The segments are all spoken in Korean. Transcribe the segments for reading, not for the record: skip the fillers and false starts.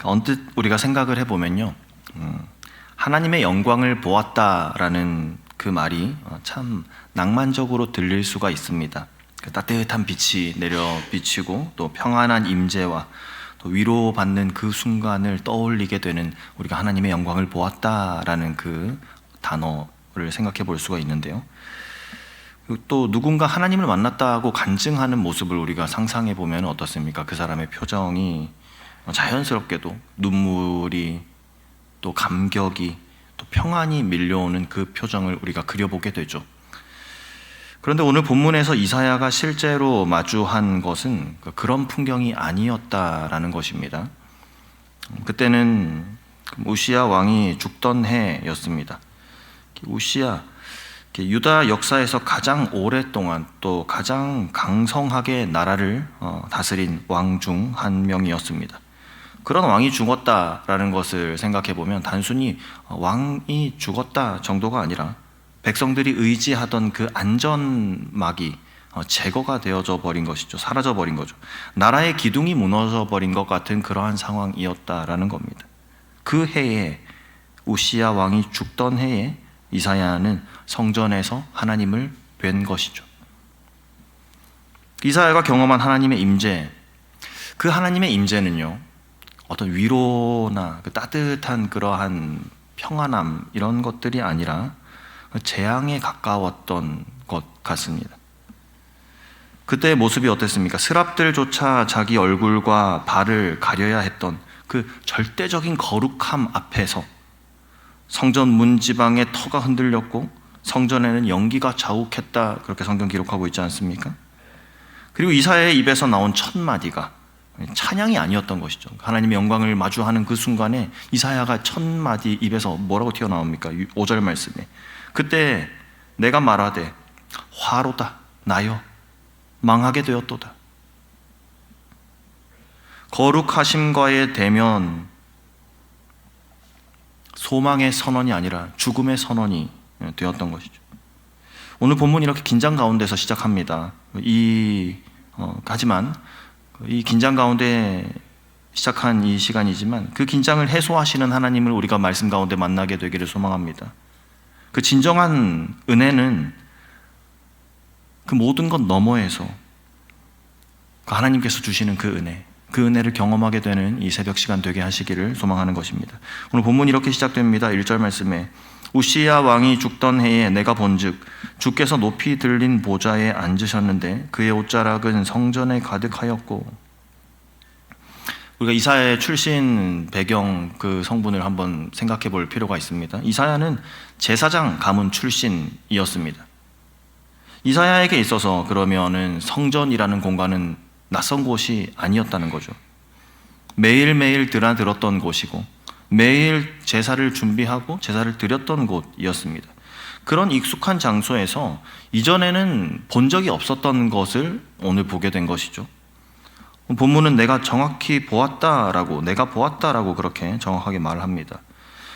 언뜻 우리가 생각을 해보면요, 하나님의 영광을 보았다라는 그 말이 참 낭만적으로 들릴 수가 있습니다. 그 따뜻한 빛이 내려 비치고 또 평안한 임재와 또 위로받는 그 순간을 떠올리게 되는, 우리가 하나님의 영광을 보았다라는 그 단어를 생각해 볼 수가 있는데요. 또 누군가 하나님을 만났다고 간증하는 모습을 우리가 상상해 보면 어떻습니까? 그 사람의 표정이 자연스럽게도 눈물이, 또 감격이, 또 평안이 밀려오는 그 표정을 우리가 그려보게 되죠. 그런데 오늘 본문에서 이사야가 실제로 마주한 것은 그런 풍경이 아니었다라는 것입니다. 그때는 우시야 왕이 죽던 해였습니다. 우시야, 유다 역사에서 가장 오랫동안 또 가장 강성하게 나라를 다스린 왕 중 한 명이었습니다. 그런 왕이 죽었다라는 것을 생각해 보면 단순히 왕이 죽었다 정도가 아니라 백성들이 의지하던 그 안전막이 제거가 되어져 버린 것이죠. 사라져 버린 거죠. 나라의 기둥이 무너져 버린 것 같은 그러한 상황이었다라는 겁니다. 그 해에, 우시야 왕이 죽던 해에 이사야는 성전에서 하나님을 뵌 것이죠. 이사야가 경험한 하나님의 임재, 그 하나님의 임재는요, 어떤 위로나 그 따뜻한 그러한 평안함 이런 것들이 아니라 재앙에 가까웠던 것 같습니다. 그때의 모습이 어땠습니까? 스랍들조차 자기 얼굴과 발을 가려야 했던 그 절대적인 거룩함 앞에서 성전 문지방의 터가 흔들렸고 성전에는 연기가 자욱했다, 그렇게 성경 기록하고 있지 않습니까? 그리고 이사야의 입에서 나온 첫 마디가 찬양이 아니었던 것이죠. 하나님의 영광을 마주하는 그 순간에 이사야가 첫 마디 입에서 뭐라고 튀어나옵니까? 5절 말씀에, 그때 내가 말하되 화로다 나여 망하게 되었도다. 거룩하심과의 대면, 소망의 선언이 아니라 죽음의 선언이 되었던 것이죠. 오늘 본문이 이렇게 긴장 가운데서 시작합니다. 하지만 이 긴장 가운데 시작한 이 시간이지만 그 긴장을 해소하시는 하나님을 우리가 말씀 가운데 만나게 되기를 소망합니다. 그 진정한 은혜는 그 모든 것 너머에서 그 하나님께서 주시는 그 은혜를 경험하게 되는 이 새벽 시간 되게 하시기를 소망하는 것입니다. 오늘 본문이 이렇게 시작됩니다. 1절 말씀에, 우시야 왕이 죽던 해에 내가 본즉 주께서 높이 들린 보좌에 앉으셨는데 그의 옷자락은 성전에 가득하였고. 우리가 이사야의 출신 배경, 그 성분을 한번 생각해 볼 필요가 있습니다. 이사야는 제사장 가문 출신이었습니다. 이사야에게 있어서 그러면은 성전이라는 공간은 낯선 곳이 아니었다는 거죠. 매일매일 드나들었던 곳이고 매일 제사를 준비하고 제사를 드렸던 곳이었습니다. 그런 익숙한 장소에서 이전에는 본 적이 없었던 것을 오늘 보게 된 것이죠. 본문은 내가 보았다라고 그렇게 정확하게 말을 합니다.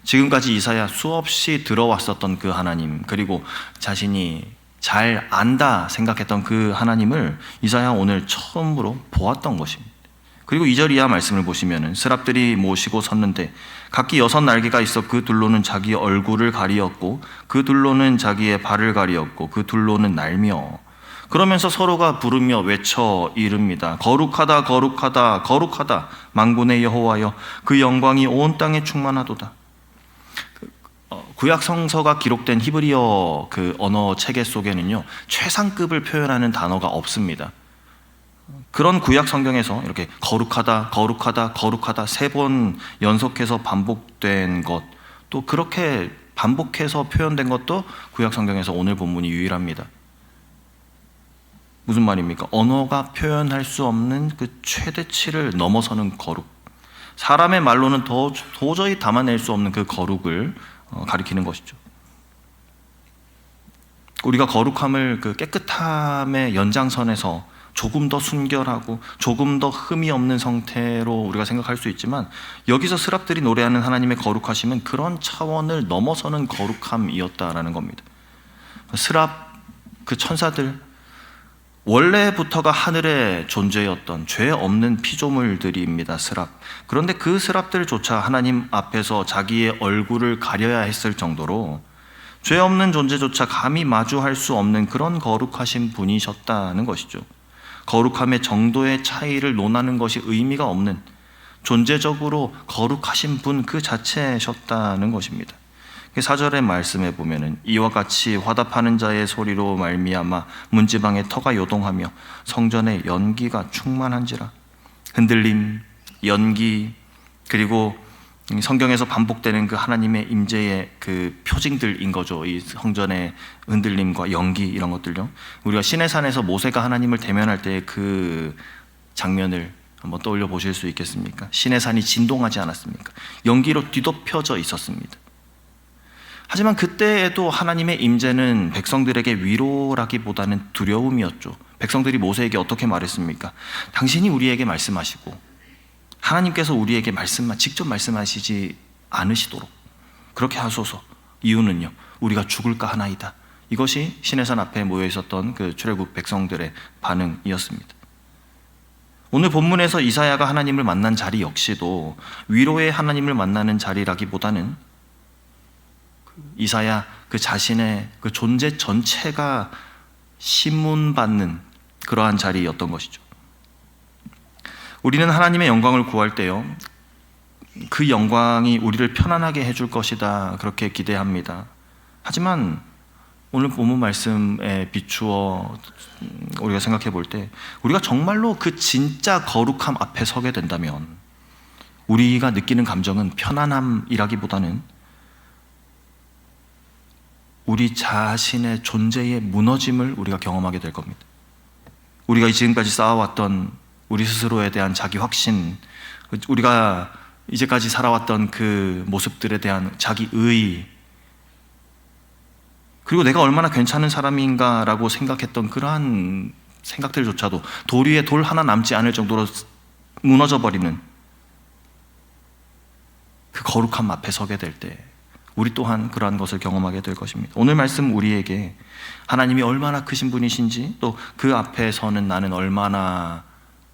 지금까지 이사야 수없이 들어왔었던 그 하나님, 그리고 자신이 잘 안다 생각했던 그 하나님을 이사야 오늘 처음으로 보았던 것입니다. 그리고 2절 이하 말씀을 보시면은, 스랍들이 모시고 섰는데 각기 6날개가 있어 그 둘로는 자기 얼굴을 가리었고 그 둘로는 자기의 발을 가리었고 그 둘로는 날며, 그러면서 서로가 부르며 외쳐 이릅니다. 거룩하다 거룩하다 거룩하다 만군의 여호와여, 그 영광이 온 땅에 충만하도다. 구약 성서가 기록된 히브리어 그 언어 체계 속에는요, 최상급을 표현하는 단어가 없습니다. 그런 구약 성경에서 이렇게 거룩하다 거룩하다 거룩하다 3번 연속해서 반복된 것, 또 그렇게 반복해서 표현된 것도 구약 성경에서 오늘 본문이 유일합니다. 무슨 말입니까? 언어가 표현할 수 없는 그 최대치를 넘어서는 거룩, 사람의 말로는 도저히 담아낼 수 없는 그 거룩을 가리키는 것이죠. 우리가 거룩함을 그 깨끗함의 연장선에서 조금 더 순결하고 조금 더 흠이 없는 상태로 우리가 생각할 수 있지만, 여기서 스랍들이 노래하는 하나님의 거룩하심은 그런 차원을 넘어서는 거룩함이었다라는 겁니다. 스랍 그 천사들, 원래부터가 하늘의 존재였던 죄 없는 피조물들입니다. 스랍. 그런데 그 스랍들조차 하나님 앞에서 자기의 얼굴을 가려야 했을 정도로 죄 없는 존재조차 감히 마주할 수 없는 그런 거룩하신 분이셨다는 것이죠. 거룩함의 정도의 차이를 논하는 것이 의미가 없는 존재적으로 거룩하신 분 그 자체셨다는 것입니다. 4절의 말씀에 보면은 이와 같이 화답하는 자의 소리로 말미암아 문지방에 터가 요동하며 성전에 연기가 충만한지라. 흔들림, 연기, 그리고 성경에서 반복되는 그 하나님의 임재의 그 표징들인 거죠. 이 성전의 흔들림과 연기 이런 것들요. 우리가 시내산에서 모세가 하나님을 대면할 때 그 장면을 한번 떠올려 보실 수 있겠습니까? 시내산이 진동하지 않았습니까? 연기로 뒤덮여져 있었습니다. 하지만 그때에도 하나님의 임재는 백성들에게 위로라기보다는 두려움이었죠. 백성들이 모세에게 어떻게 말했습니까? 당신이 우리에게 말씀하시고 하나님께서 우리에게 직접 말씀하시지 않으시도록 그렇게 하소서. 이유는요, 우리가 죽을까 하나이다. 이것이 시내산 앞에 모여 있었던 그 출애굽 백성들의 반응이었습니다. 오늘 본문에서 이사야가 하나님을 만난 자리 역시도 위로의 하나님을 만나는 자리라기보다는 이사야 그 자신의 그 존재 전체가 신문받는 그러한 자리였던 것이죠. 우리는 하나님의 영광을 구할 때요, 그 영광이 우리를 편안하게 해줄 것이다 그렇게 기대합니다. 하지만 오늘 본문 말씀에 비추어 우리가 생각해 볼 때 우리가 정말로 그 진짜 거룩함 앞에 서게 된다면 우리가 느끼는 감정은 편안함이라기보다는 우리 자신의 존재의 무너짐을 우리가 경험하게 될 겁니다. 우리가 지금까지 쌓아왔던 우리 스스로에 대한 자기 확신, 우리가 이제까지 살아왔던 그 모습들에 대한 자기 의, 그리고 내가 얼마나 괜찮은 사람인가라고 생각했던 그러한 생각들조차도 돌 위에 돌 하나 남지 않을 정도로 무너져버리는 그 거룩함 앞에 서게 될 때 우리 또한 그러한 것을 경험하게 될 것입니다. 오늘 말씀 우리에게 하나님이 얼마나 크신 분이신지, 또 그 앞에 서는 나는 얼마나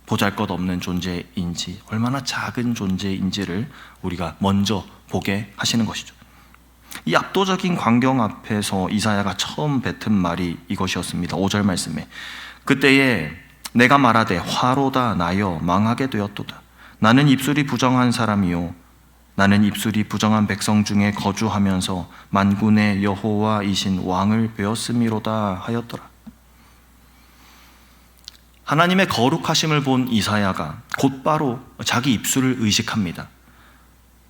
보잘것없는 존재인지, 얼마나 작은 존재인지를 우리가 먼저 보게 하시는 것이죠. 이 압도적인 광경 앞에서 이사야가 처음 뱉은 말이 이것이었습니다. 5절 말씀에 그때에 내가 말하되 화로다 나여 망하게 되었도다. 나는 입술이 부정한 사람이요 나는 입술이 부정한 백성 중에 거주하면서 만군의 여호와이신 왕을 배웠음이로다 하였더라. 하나님의 거룩하심을 본 이사야가 곧바로 자기 입술을 의식합니다.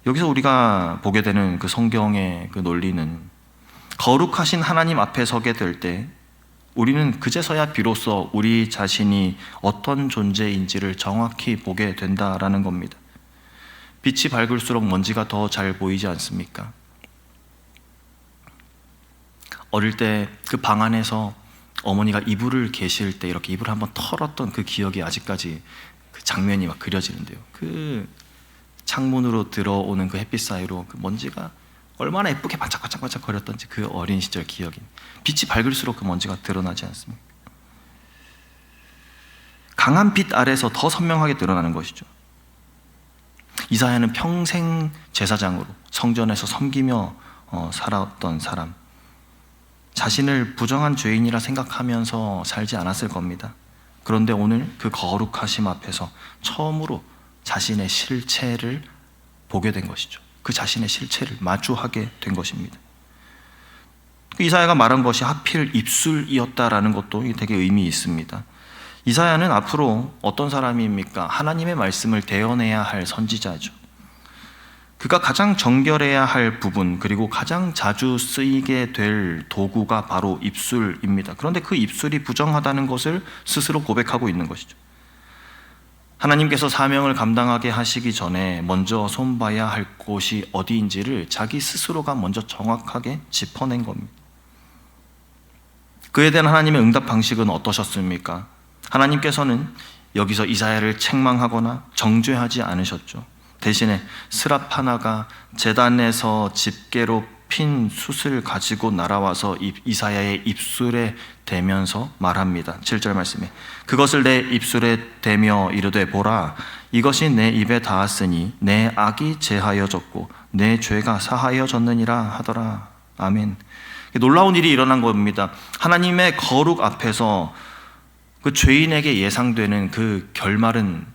여기서 우리가 보게 되는 그 성경의 그 논리는 거룩하신 하나님 앞에 서게 될 때 우리는 그제서야 비로소 우리 자신이 어떤 존재인지를 정확히 보게 된다라는 겁니다. 빛이 밝을수록 먼지가 더 잘 보이지 않습니까? 어릴 때 그 방 안에서 어머니가 이불을 개실 때 이렇게 이불을 한번 털었던 그 기억이 아직까지 그 장면이 막 그려지는데요. 그 창문으로 들어오는 그 햇빛 사이로 그 먼지가 얼마나 예쁘게 반짝반짝 거렸던지 그 어린 시절 기억이, 빛이 밝을수록 그 먼지가 드러나지 않습니까? 강한 빛 아래서 더 선명하게 드러나는 것이죠. 이사야는 평생 제사장으로 성전에서 섬기며 살아왔던 사람, 자신을 부정한 죄인이라 생각하면서 살지 않았을 겁니다. 그런데 오늘 그 거룩하심 앞에서 처음으로 자신의 실체를 보게 된 것이죠. 그 자신의 실체를 마주하게 된 것입니다. 이사야가 말한 것이 하필 입술이었다라는 것도 되게 의미 있습니다. 이사야는 앞으로 어떤 사람입니까? 하나님의 말씀을 대언해야 할 선지자죠. 그가 가장 정결해야 할 부분, 그리고 가장 자주 쓰이게 될 도구가 바로 입술입니다. 그런데 그 입술이 부정하다는 것을 스스로 고백하고 있는 것이죠. 하나님께서 사명을 감당하게 하시기 전에 먼저 손봐야 할 곳이 어디인지를 자기 스스로가 먼저 정확하게 짚어낸 겁니다. 그에 대한 하나님의 응답 방식은 어떠셨습니까? 하나님께서는 여기서 이사야를 책망하거나 정죄하지 않으셨죠. 대신에 스랍 하나가 제단에서 집게로 핀 숯을 가지고 날아와서 이사야의 입술에 대면서 말합니다. 7절 말씀에 그것을 내 입술에 대며 이르되 보라 이것이 내 입에 닿았으니 내 악이 제하여졌고 내 죄가 사하여졌느니라 하더라. 아멘. 놀라운 일이 일어난 겁니다. 하나님의 거룩 앞에서 그 죄인에게 예상되는 그 결말은,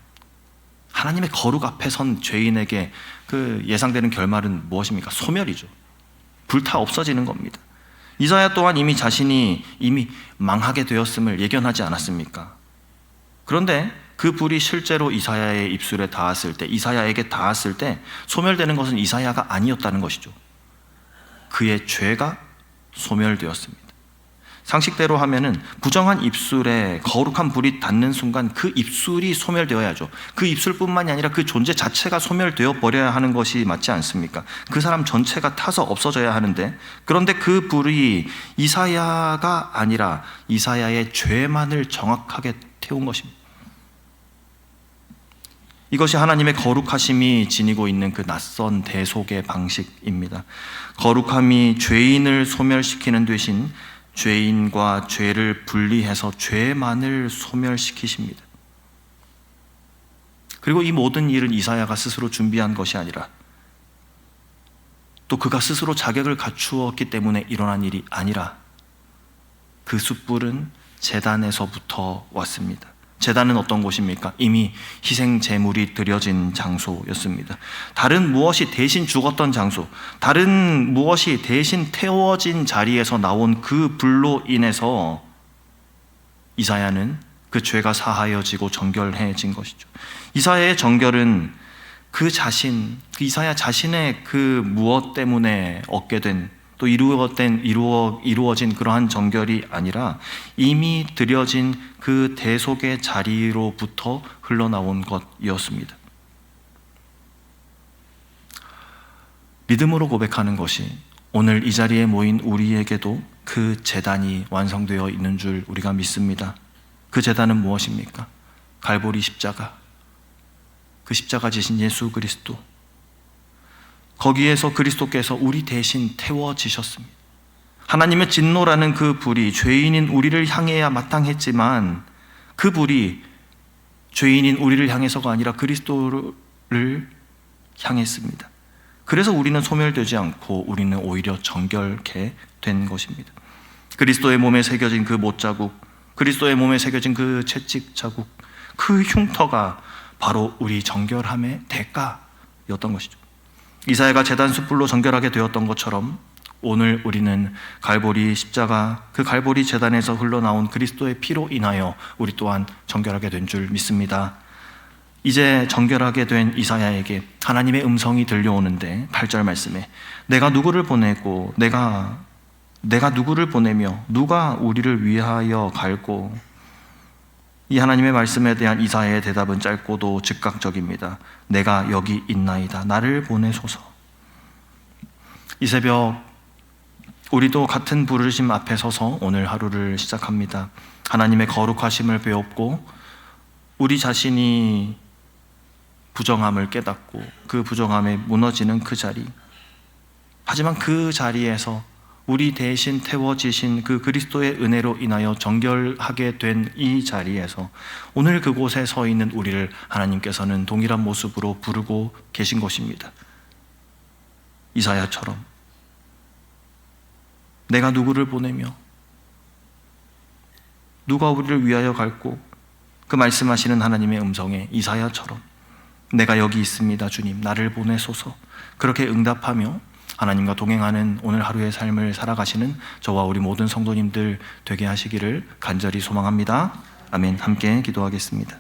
하나님의 거룩 앞에 선 죄인에게 그 예상되는 결말은 무엇입니까? 소멸이죠. 불타 없어지는 겁니다. 이사야 또한 이미 자신이 망하게 되었음을 예견하지 않았습니까? 그런데 그 불이 실제로 이사야의 입술에 닿았을 때, 이사야에게 닿았을 때 소멸되는 것은 이사야가 아니었다는 것이죠. 그의 죄가 소멸되었습니다. 상식대로 하면은 부정한 입술에 거룩한 불이 닿는 순간 그 입술이 소멸되어야죠. 그 입술뿐만이 아니라 그 존재 자체가 소멸되어 버려야 하는 것이 맞지 않습니까? 그 사람 전체가 타서 없어져야 하는데, 그런데 그 불이 이사야가 아니라 이사야의 죄만을 정확하게 태운 것입니다. 이것이 하나님의 거룩하심이 지니고 있는 그 낯선 대속의 방식입니다. 거룩함이 죄인을 소멸시키는 대신 죄인과 죄를 분리해서 죄만을 소멸시키십니다. 그리고 이 모든 일은 이사야가 스스로 준비한 것이 아니라 또 그가 스스로 자격을 갖추었기 때문에 일어난 일이 아니라 그 숯불은 제단에서부터 왔습니다. 제단은 어떤 곳입니까? 이미 희생 제물이 드려진 장소였습니다. 다른 무엇이 대신 죽었던 장소, 다른 무엇이 대신 태워진 자리에서 나온 그 불로 인해서 이사야는 그 죄가 사하여지고 정결해진 것이죠. 이사야의 정결은 그 이사야 자신의 그 무엇 때문에 얻게 된, 또 이루어진 그러한 정결이 아니라 이미 드려진 그 대속의 자리로부터 흘러나온 것이었습니다. 믿음으로 고백하는 것이 오늘 이 자리에 모인 우리에게도 그 제단이 완성되어 있는 줄 우리가 믿습니다. 그 제단은 무엇입니까? 갈보리 십자가, 그 십자가 지신 예수 그리스도, 거기에서 그리스도께서 우리 대신 태워지셨습니다. 하나님의 진노라는 그 불이 죄인인 우리를 향해야 마땅했지만 그 불이 죄인인 우리를 향해서가 아니라 그리스도를 향했습니다. 그래서 우리는 소멸되지 않고 우리는 오히려 정결케 된 것입니다. 그리스도의 몸에 새겨진 그 못자국, 그리스도의 몸에 새겨진 그 채찍 자국, 그 흉터가 바로 우리 정결함의 대가였던 것이죠. 이사야가 제단 숯불로 정결하게 되었던 것처럼 오늘 우리는 갈보리 십자가, 그 갈보리 제단에서 흘러나온 그리스도의 피로 인하여 우리 또한 정결하게 된 줄 믿습니다. 이제 정결하게 된 이사야에게 하나님의 음성이 들려오는데 8절 말씀에 내가 누구를 보내고 내가 누구를 보내며 누가 우리를 위하여 갈고, 이 하나님의 말씀에 대한 이사야의 대답은 짧고도 즉각적입니다. 내가 여기 있나이다. 나를 보내소서. 이 새벽 우리도 같은 부르심 앞에 서서 오늘 하루를 시작합니다. 하나님의 거룩하심을 배웠고 우리 자신이 부정함을 깨닫고 그 부정함에 무너지는 그 자리, 하지만 그 자리에서 우리 대신 태워지신 그 그리스도의 은혜로 인하여 정결하게 된 이 자리에서 오늘 그곳에 서 있는 우리를 하나님께서는 동일한 모습으로 부르고 계신 것입니다. 이사야처럼 내가 누구를 보내며 누가 우리를 위하여 갈고, 그 말씀하시는 하나님의 음성에 이사야처럼 내가 여기 있습니다 주님, 나를 보내소서, 그렇게 응답하며 하나님과 동행하는 오늘 하루의 삶을 살아가시는 저와 우리 모든 성도님들 되게 하시기를 간절히 소망합니다. 아멘. 함께 기도하겠습니다.